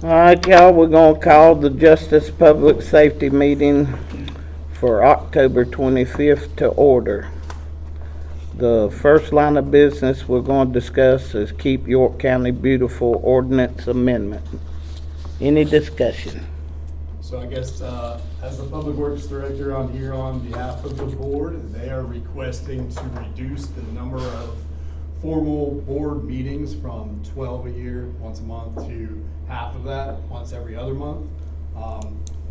All right, y'all, we're gonna call the Justice Public Safety meeting for October 25th to order. The first line of business we're gonna discuss is Keep York County Beautiful Ordinance Amendment. Any discussion? So I guess, as the Public Works Director, I'm here on behalf of the board. They are requesting to reduce the number of formal board meetings from 12 a year, once a month, to half of that, once every other month.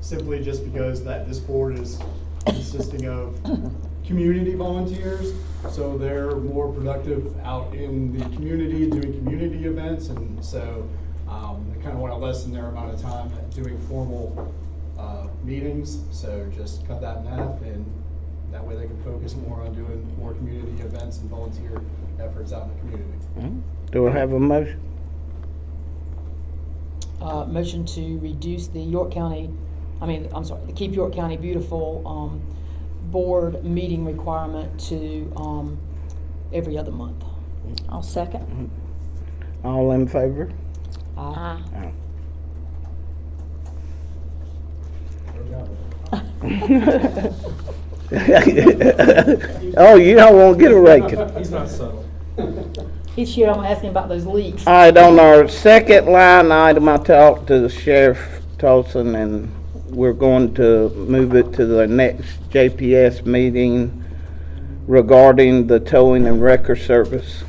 Simply just because that this board is consisting of community volunteers, so they're more productive out in the community, doing community events, and so they kind of want to lessen their amount of time at doing formal meetings, so just cut that in half, and that way they can focus more on doing more community events and volunteer efforts out in the community. Do I have a motion? Motion to reduce the the Keep York County Beautiful board meeting requirement to every other month. I'll second. All in favor? Aye. Oh, you don't want to get a raking. He's not subtle. He's here, I'm asking about those leaks. All right, on our second line item, I talked to the Sheriff Tolson, and we're going to move it to the next JPS meeting regarding the towing and wrecker service.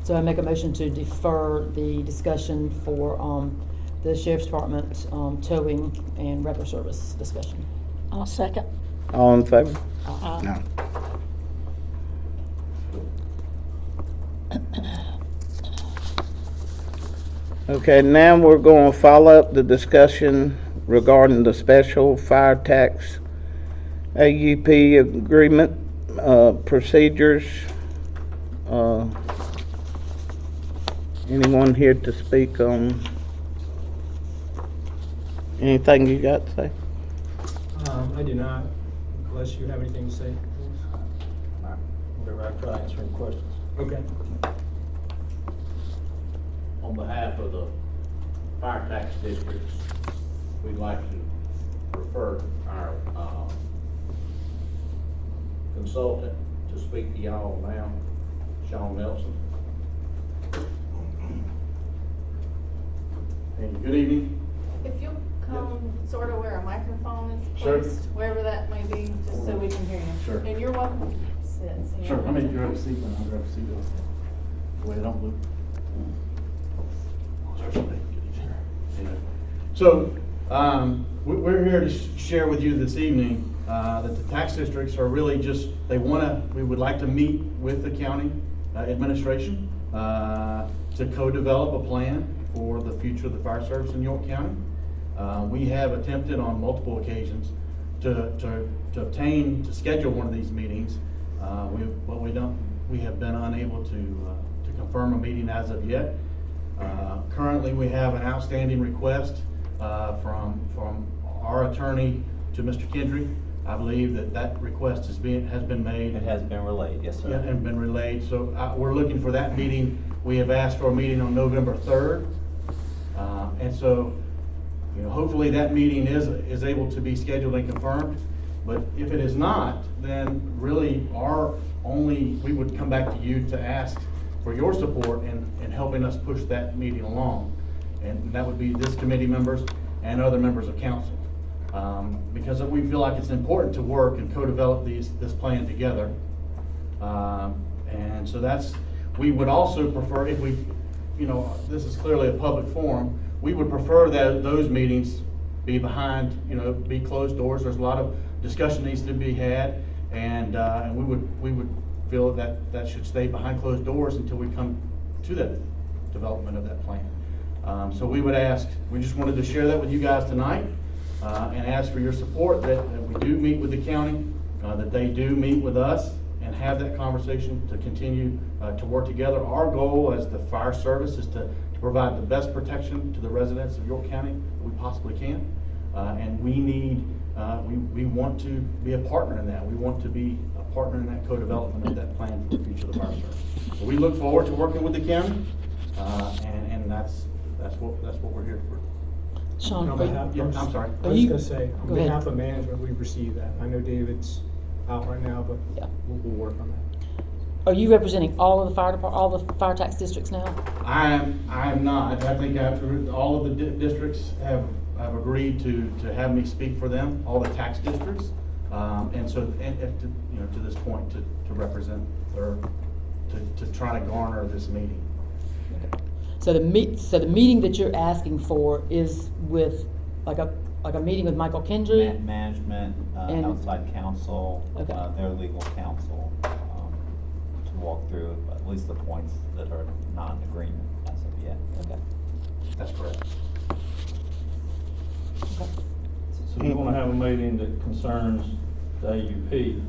So I make a motion to defer the discussion for the Sheriff's Department towing and wrecker service discussion. I'll second. All in favor? Aye. No. Okay, now we're going to follow up the discussion regarding the special fire tax AUP agreement procedures. Anyone here to speak on anything you got to say? I do not, unless you have anything to say. Whatever, I try to answer any questions. Okay. On behalf of the fire tax districts, we'd like to refer our consultant to speak to y'all now, Sean Nelson. And good evening. If you'll come sort of where a microphone is Sure. placed, wherever that may be, just so we can hear you. Sure. And you're welcome to sit. so you Sure, don't I mean, have to- grab a seat, and I'll grab a seat. The way I don't look. So, we're here to share with you this evening, that the tax districts are really just, we would like to meet with the county administration, to co-develop a plan for the future of the fire service in York County. We have attempted on multiple occasions to schedule one of these meetings. We have been unable to confirm a meeting as of yet. Currently, we have an outstanding request from our attorney to Mr. Kendry. I believe that request has been made. It has been relayed, yes, sir. Yeah, and been relayed, so we're looking for that meeting. We have asked for a meeting on November 3rd. And so, hopefully that meeting is able to be scheduled and confirmed. But if it is not, then really we would come back to you to ask for your support in helping us push that meeting along. And that would be this committee members and other members of council. Because we feel like it's important to work and co-develop this plan together. And so we would also prefer, if this is clearly a public forum, we would prefer that those meetings be behind, be closed doors. There's a lot of discussion needs to be had, and we would feel that should stay behind closed doors until we come to that development of that plan. So we just wanted to share that with you guys tonight, and ask for your support that we do meet with the county, that they do meet with us and have that conversation to continue to work together. Our goal as the fire service is to provide the best protection to the residents of York County that we possibly can. And we want to be a partner in that. We want to be a partner in that co-development of that plan for the future of the fire service. So we look forward to working with the county, and that's what we're here for. Sean, On are you- behalf- Yeah, I'm sorry. I Are was you- just gonna say, on go ahead. behalf of management, we've received that. I know David's out right now, but Yeah. we'll work on that. are you representing all of the all the fire tax districts now? I am not. I think all of the districts have agreed to have me speak for them, all the tax districts. And so, to this point, to represent or to try to garner this meeting. So the meeting that you're asking for is with, like a meeting with Michael Kendry? Management, And- outside counsel, Okay. their legal counsel, to walk through at least the points that are not in agreement as of yet. Okay. That's correct. Okay. So you wanna have a meeting that concerns the AUP?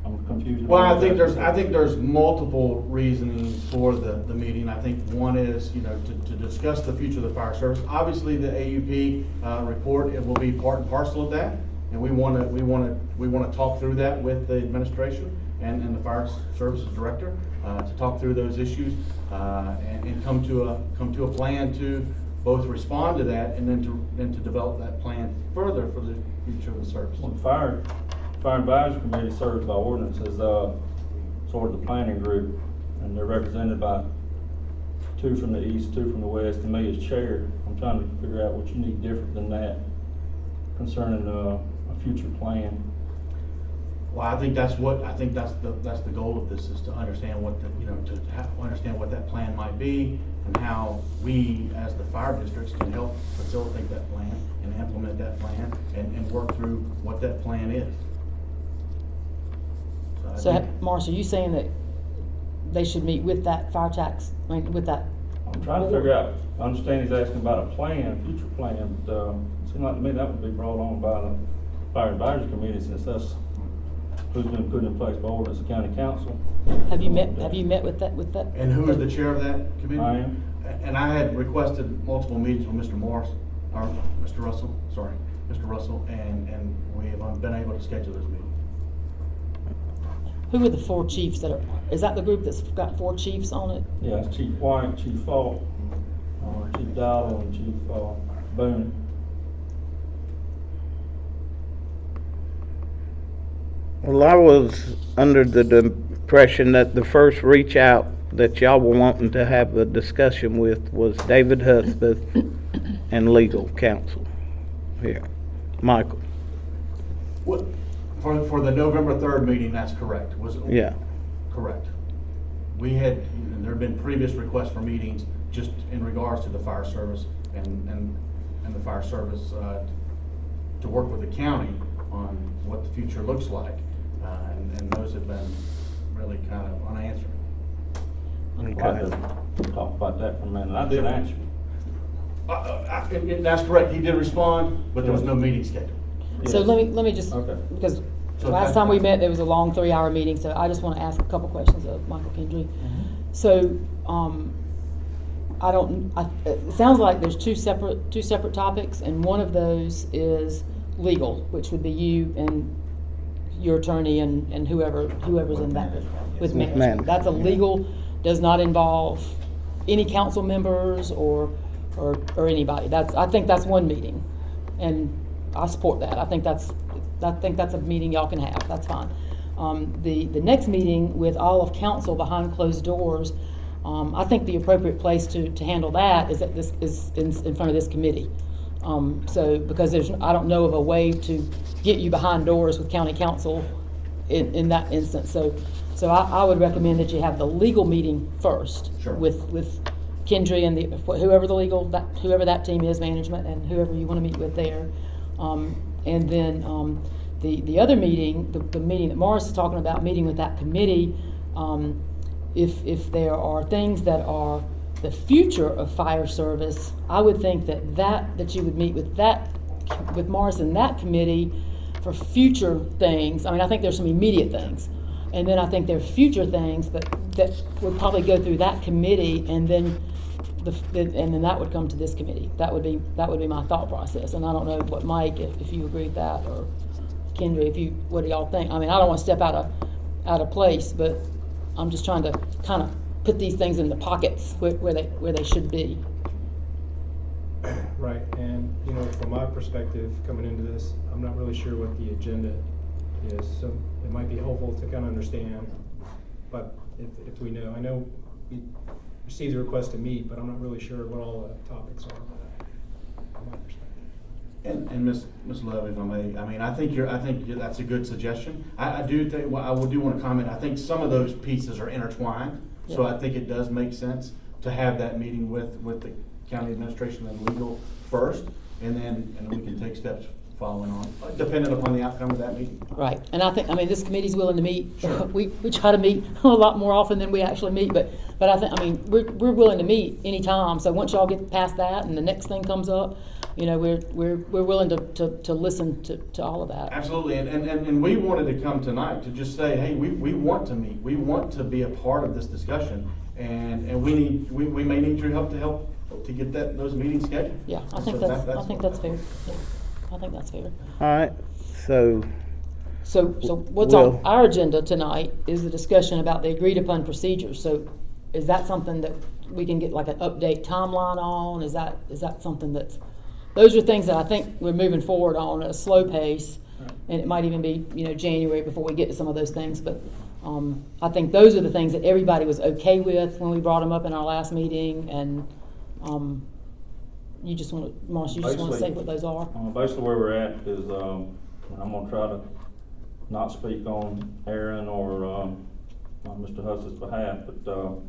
I'm confused. Well, about I think that. there's multiple reasonings for the meeting. I think one is, to discuss the future of the fire service. Obviously, the AUP, report, it will be part and parcel of that. And we wanna talk through that with the administration and the fire services director, to talk through those issues, and come to a plan to both respond to that and then to develop that plan further for the future of the service. Well, the Fire Advisory Committee serves by ordinance as, sort of the planning group, and they're represented by 2 from the east, 2 from the west, and me as chair. I'm trying to figure out what you need different than that concerning, a future plan. Well, I think that's the goal of this, is to understand understand what that plan might be and how we, as the fire districts, can help facilitate that plan and implement that plan and work through what that plan is. I So, think- Marcia, are you saying that they should meet with that fire tax, with that? I'm trying to figure out, I understand he's asking about a plan, a future plan, but, it seemed like to me that would be brought on by the Fire Advisory Committee, since that's who's been put in place by ordinance of county council. Have you met with that? And who is the chair of that committee? I am. And I had requested multiple meetings with Mr. Morris, or Mr. Russell, and we have been able to schedule this meeting. Who are the 4 chiefs is that the group that's got 4 chiefs on it? Yeah, it's Chief White, Chief Falk, Chief Dowdle, and Chief, Boone. Well, I was under the impression that the first reach out that y'all were wanting to have a discussion with was David Hudspeth and legal counsel here. Michael, What, for the November 3rd meeting, that's correct, was it? yeah. Correct. There have been previous requests for meetings just in regards to the fire service and the fire service, to work with the county on what the future looks like. And those have been really kind of unanswered. I'd like to talk about that for a minute. I did answer. That's correct, he did respond, but there was no meeting scheduled. So Yes. let me just, Okay. because So last that- time we met, there was a long 3-hour meeting, so I just want to ask a couple questions of Michael Kendry. So, it sounds like there's two separate topics, and one of those is legal, which would be you and your attorney and whoever's in that, management, yes. with With management. management, That's a yeah. legal, does not involve any council members or anybody. I think that's one meeting, and I support that. I think that's a meeting y'all can have, that's fine. The next meeting with all of council behind closed doors, I think the appropriate place to handle that is in front of this committee. So, because I don't know of a way to get you behind doors with county council in that instance. So I would recommend that you have the legal meeting first. Sure. With Kendry and whoever that team is, management, and whoever you want to meet with there. And then, the other meeting, the meeting that Morris is talking about, meeting with that committee, if there are things that are the future of fire service, I would think that you would meet with Morris and that committee for future things. I mean, I think there's some immediate things. And then I think there are future things, but that would probably go through that committee, and then that would come to this committee. That would be my thought process. And I don't know what Mike, if you agree with that, or Kendra, what do y'all think? I mean, I don't want to step out of place, but I'm just trying to kind of put these things in the pockets where they should be. Right, and, you know, from my perspective, coming into this, I'm not really sure what the agenda is, so it might be helpful to kind of understand, but if we know, I know we received a request to meet, but I'm not really sure what all the topics are, from my perspective. And Ms. Love, if I may, I mean, I think that's a good suggestion. I do think, well, I do want to comment, I think some of those pieces are intertwined, so Yeah. I think it does make sense to have that meeting with the county administration and legal first, and then we can take steps following on, depending upon the outcome of that meeting. Right, and I think, I mean, this committee's willing to meet. We try to meet a lot more often than we actually meet, but I think, I mean, we're willing to meet anytime. So once y'all get past that and the next thing comes up, you know, we're willing to listen to all of that. Absolutely, and we wanted to come tonight to just say, hey, we want to meet, we want to be a part of this discussion, and we may need your help to get those meetings scheduled. Yeah, I think So that's fair. Yeah, I think that's fair. All right, so, So what's Well- on our agenda tonight is the discussion about the agreed upon procedures. So is that something that we can get like an update timeline on? Is that something those are things that I think we're moving forward on at a slow pace. And it might even be, you know, January before we get to some of those things. But I think those are the things that everybody was okay with when we brought them up in our last meeting. And you just want to, Marsh, you just want to say what those are? Basically where we're at is, and I'm gonna try to not speak on Aaron or, on Mr. Huss's behalf, but,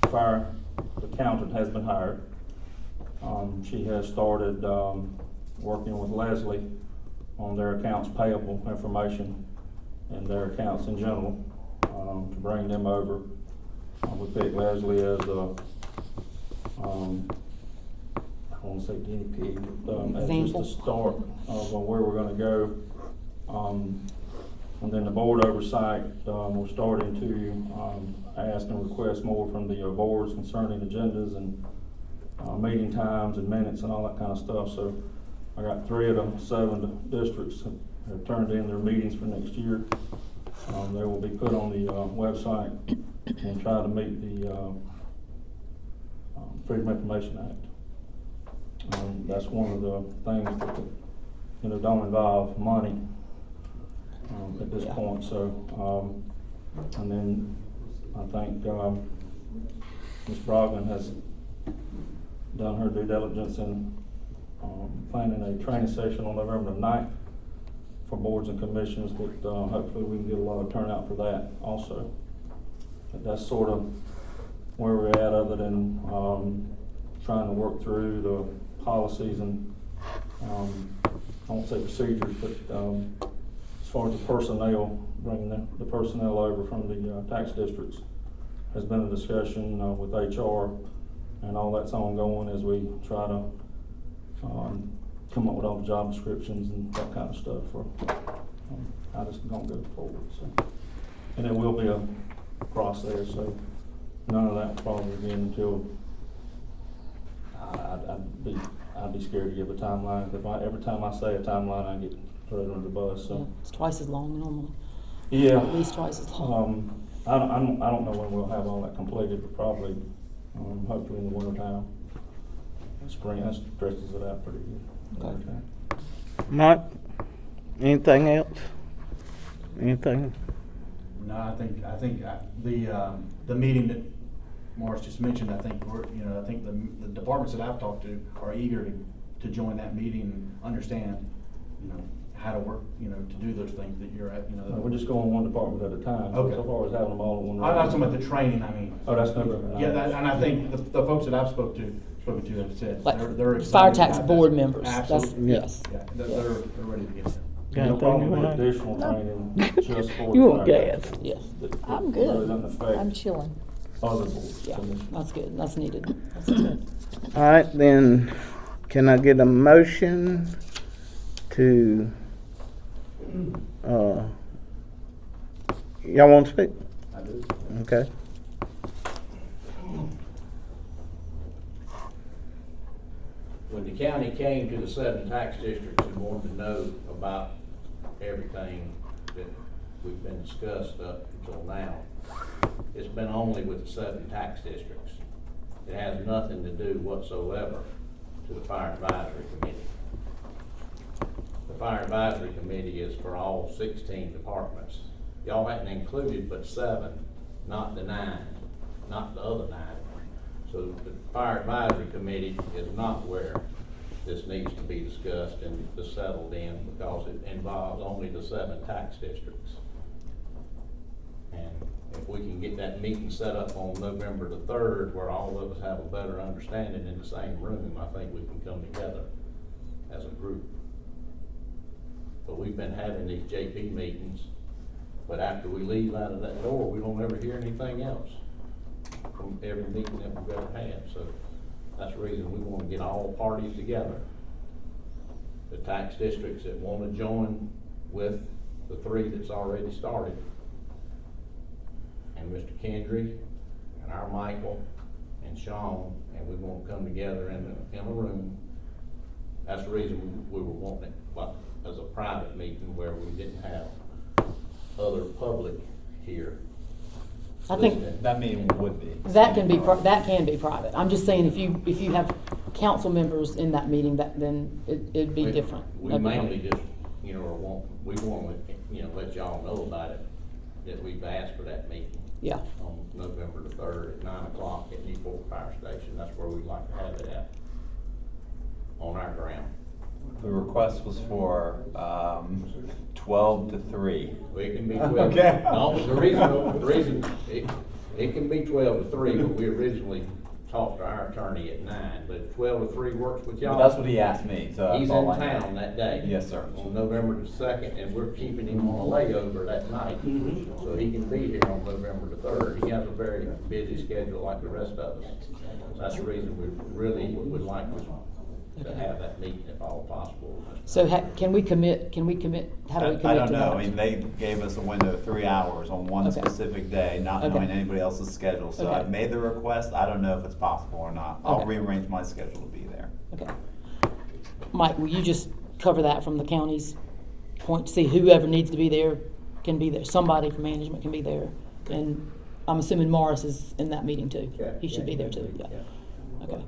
fire accountant has been hired. She has started, working with Leslie on their accounts payable information and their accounts in general, to bring them over. We picked Leslie as a, I don't want to say guinea pig, but as just Example. a start of where we're gonna go. And then the board oversight, we're starting to ask and request more from the boards concerning agendas and meeting times and minutes and all that kind of stuff. So I got 3 of the 7 districts have turned in their meetings for next year. They will be put on the website and try to meet the Freedom of Information Act. That's one of the things that, you know, don't involve money at this point. So, and then I think Ms. Brogdon has done her due diligence in planning a training session on November the 9th for boards and commissions that hopefully we can get a lot of turnout for that also. But that's sort of where we're at, other than trying to work through the policies and I won't say procedures, but as far as the personnel, bringing the personnel over from the tax districts has been a discussion with HR, and all that's ongoing as we try to come up with all the job descriptions and that kind of stuff for how this is going to go forward. So, and it will be a process. So none of that will probably be until I'd be scared to give a timeline. Every time I say a timeline, I get thrown under the bus. Yeah, So it's twice as long normally, yeah, at least twice as long. I don't know when we'll have all that completed, but probably hopefully in the winter time. Spring, that stretches it out pretty good. Okay. Mike, anything else? Anything? No, I think the meeting that Morris just mentioned, I think I think the departments that I've talked to are eager to join that meeting and understand, how to work, to do those things that you're at, We're just going one department at a time. Okay. So far as having them all in one. I'm not talking about the training, I mean. Oh, that's November 9th. Yeah, and I think the folks that I've spoken to have said, Like they're excited fire tax about board that. members. That's, Absolutely. yes. Yeah, they're ready to get there. There'll Got probably anything be to add? additional training just for. You the want fire gas? tax Yes. that I'm really good. doesn't affect I'm chilling. other boards. Yeah, commissions. that's good. That's needed. That's good. All right, then, can I get a motion to, y'all want to speak? I do. Okay. When the county came to the 7 tax districts and wanted to know about everything that we've been discussed up until now, it's been only with the 7 tax districts. It has nothing to do whatsoever to the Fire Advisory Committee. The Fire Advisory Committee is for all 16 departments. Y'all hadn't included but 7, not the 9, not the other 9. So the Fire Advisory Committee is not where this needs to be discussed and settled in, because it involves only the 7 tax districts. And if we can get that meeting set up on November the 3rd, where all of us have a better understanding in the same room, I think we can come together as a group. But we've been having these JP meetings, but after we leave out of that door, we don't ever hear anything else from every meeting that we've ever had. So that's the reason we want to get all parties together. The tax districts that want to join with the 3 that's already started, and Mr. Kendry, and our Michael, and Sean, and we want to come together in a room. That's the reason we were wanting it, like, as a private meeting where we didn't have other public here. I think listening. That meeting would be. that can be, that can be private. I'm just saying, if you have council members in that meeting, then it'd be different. We That'd be mainly different. just, we want to, let y'all know about it, that we've asked for that meeting. Yeah. On November the 3rd at 9 o'clock at Newport Fire Station. That's where we'd like to have it at, on our ground. The request was for 12 to 3. Well, it can be 12. Okay. No, the reason, it can be 12 to 3, but we originally talked to our attorney at 9, but 12 to 3 works with y'all. That's what he asked me, so that's He's all in I know. town that day. Yes, sir. On November the 2nd, and we're keeping him on a layover that night, so he can be here on November the 3rd. He has a very busy schedule like the rest of us. That's the reason we really would like to have that meeting if all possible. So can we commit, how do we commit to that? I don't know. I mean, they gave us a window of 3 hours on one Okay. specific day, not Okay. knowing anybody else's schedule. So Okay. I've made the request. I don't know if it's possible or not. I'll Okay. rearrange my schedule to be there. Okay. Mike, will you just cover that from the county's point, see whoever needs to be there can be there, somebody from management can be there, and I'm assuming Morris is in that meeting too. Yeah, He should be there too, yeah. Okay.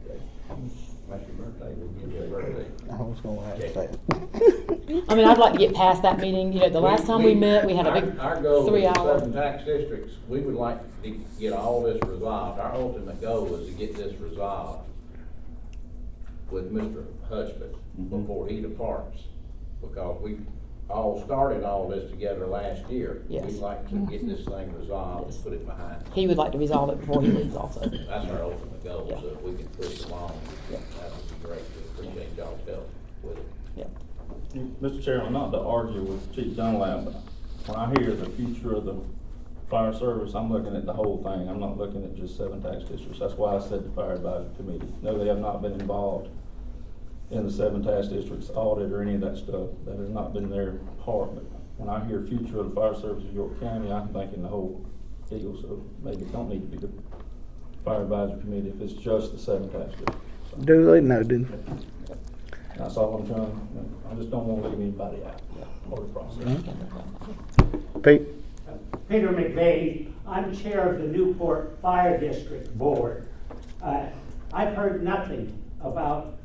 That's your birthday, we'll give you a birthday. I was gonna ask that. I mean, I'd like to get past that meeting, the last time we met, we had a big Our goal with the 3-hour. 7 tax districts, we would like to get all this resolved. Our ultimate goal is to get this resolved with Mr. Hudspeth before he departs, because we all started all this together last year. Yes. We'd like to get this thing resolved and put it behind. He would like to resolve it before he leaves also. That's our ultimate goal, Yeah. so if we can push it along, Yeah. that would be great. We appreciate y'all's help with it. Yeah. Mr. Chairman, not to argue with Chief Dunlap, but when I hear the future of the fire service, I'm looking at the whole thing. I'm not looking at just 7 tax districts. That's why I said the Fire Advisory Committee. No, they have not been involved in the 7 tax districts audit or any of that stuff. That has not been their part. But when I hear future of the fire service of York County, I'm thinking the whole deal. So maybe it don't need to be the Fire Advisory Committee if it's just the 7 tax districts. So Duly noted. that's all I'm trying. I just don't want to leave anybody out of the process. Pete? Peter McVeigh, I'm chair of the Newport Fire District Board. I've heard nothing about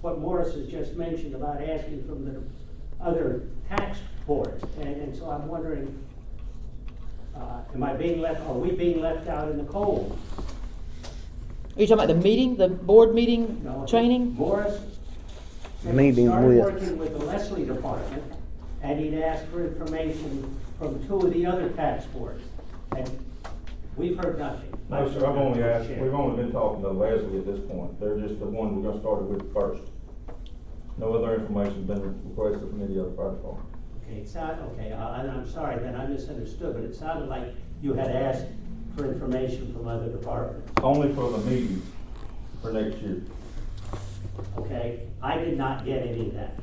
what Morris has just mentioned about asking from the other tax boards. And so I'm wondering, are we being left out in the cold? Are you talking about the meeting, the board meeting No. training? Morris Meeting started with. working with the Leslie Department, and he'd asked for information from 2 of the other tax boards. And we've heard nothing. No, sir, I've only asked, we've only been talking to Leslie at this point. They're just the one we're gonna start with first. No other information's been requested from any other fire department. Okay, I'm sorry, then I misunderstood, but it sounded like you had asked for information from other departments. Only for the meeting for next year. Okay, I did not get any of that.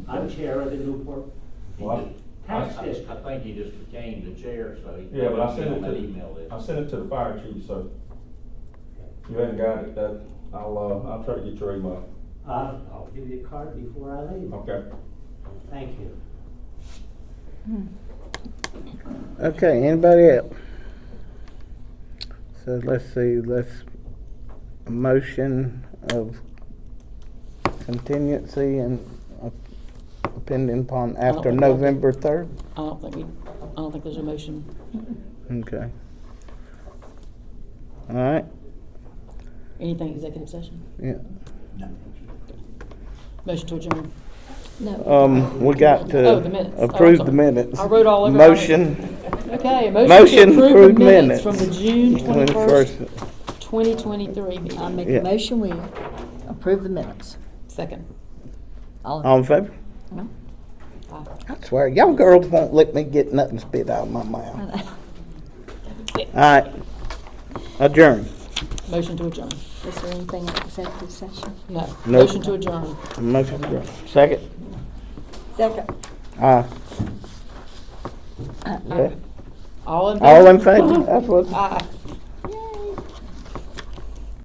I'm chair of the Newport Well, Tax I District. think he just became the chair, so he. Yeah, but I sent on that it email to, list. I sent it to the fire chief, so you hadn't got it, that, I'll try to get your email. I'll give you a card before I leave. Okay. Thank you. Okay, anybody else? So let's see, let's a motion of contingency and depending upon don't after think that- November 3rd? I don't think there's a motion. Okay. All right, Anything executive session? yeah. Motion to adjourn. No. We got Oh, the to minutes. Oh, I'm approve the sorry. minutes. I wrote all over. Motion, Okay, Motion motion to approve approved the minutes minutes. from the June 21st, 21st. 2023 meeting. I make Yeah. a motion, we approve the minutes. Second. All All in favor? No? I swear, y'all girls won't let me get nothing spit out of my mouth. All right, adjourn. Motion to adjourn. Is there anything in executive session? No. Nope. Motion to adjourn. Motion adjourn. Second? Second. Yeah. All in favor? All in favor? That's what. Aye.